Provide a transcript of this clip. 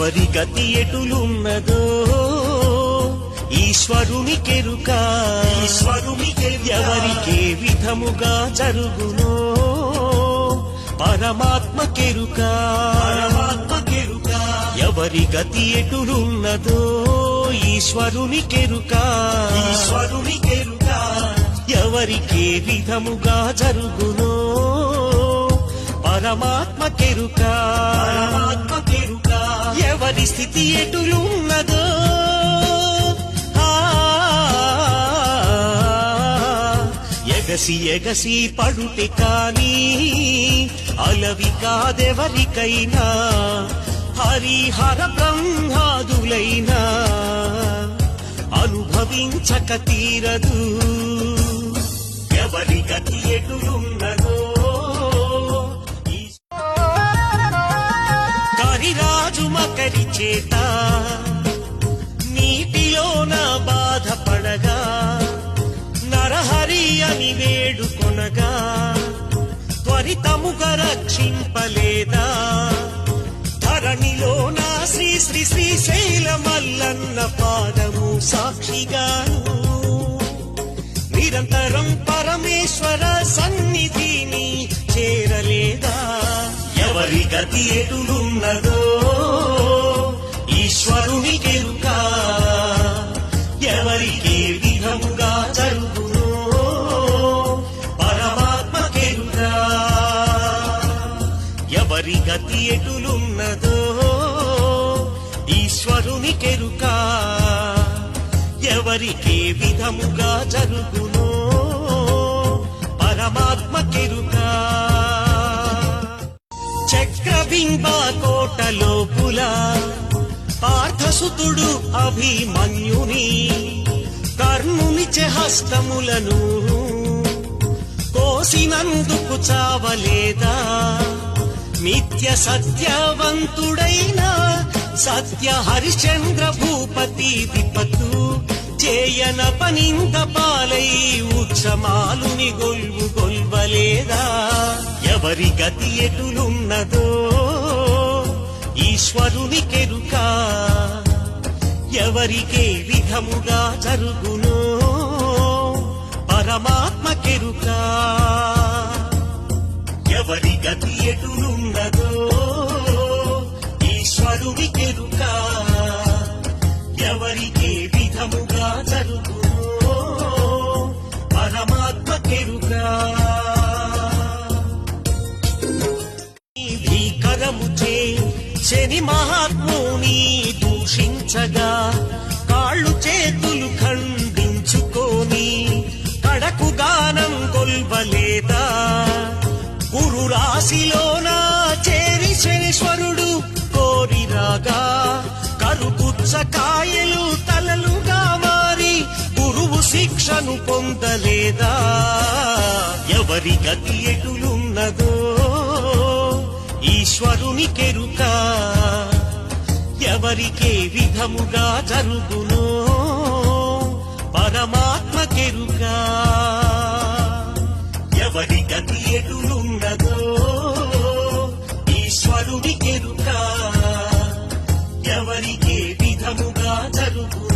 ఎవరి గతి ఎటులున్నదో ఈశ్వరునికెరుక ఎవరికే విధముగా జరుగునో పరమాత్మకెరుక ఎవరి గతి ఎటులున్నదో ఈశ్వరునికెరుక ఎవరికే విధముగా జరుగునో పరమాత్మకెరుక ఎవరి స్థితి ఎటులున్నదో ఎగసి పడుటే కాని అలవి కాదెవరికైనా హరిహర బ్రహ్మాదులైనా అనుభవించక తీరదు ఎవరి గతి ఎటులున్నదో కరిరాజు మకరి చేత నీటిలోన బాధపడగా నరహరి అని వేడుకొనగా త్వరితముగా రక్షింపలేదా ధరణిలోన శ్రీ శ్రీ శ్రీశైల మల్లన్న పాదము సాక్షిగాను నిరంతరం పరమేశ్వర సన్నిధిని చేరలేదా ఎవరి గతి ఎటులున్నదో ఈశ్వరునికెరుక ఎవరికి విధముగా జరుగునో పరమాత్మకెరుక ఎవరి గతి ఎటులున్నదో ఈశ్వరునికెరుక ఎవరికి విధముగా జరుగునో పరమాత్మకెరుక చక్రబింబ కోట లోపుల పార్థసుతుడు అభిమన్యుని కర్ణునిచే హస్తములను కోసినందుకు చావలేదా నిత్య సత్యవంతుడైన సత్య హరిశ్చంద్ర భూపతి విపత్తు చేయన పనింద పాలై ఉత్సమాలుని గొల్వలేదా ఎవరి గతి ఎటులున్నదో ఈశ్వరునికెరుక ఎవరికే విధముగా జరుగునో పరమాత్మకెరుక ఎవరి గతి ఎటులున్నదో ఈశ్వరునికెరుక ఎవరికే విధముగా జరుగునో పరమాత్మకెరుక భీకరముచే శని మహాత్ముని దూషించగా కాళ్ళు చేతులు ఖండించుకొని కడకు గానం కొల్వలేదా గురు రాశిలోన చేరి శనీశ్వరుడు కోరిరాగా కరుగుచ్చకాయలు తలలుగా మారి గురువు శిక్షను పొందలేదా ఎవరి గతి ఎటులున్నదో ఈశ్వరునికెరుక ఎవరికే విధముగా జరుగునో పరమాత్మకెరుక ఎవరి గతి ఎటులున్నదో ఈశ్వరునికెరుక ఎవరికే విధముగా జరుగునో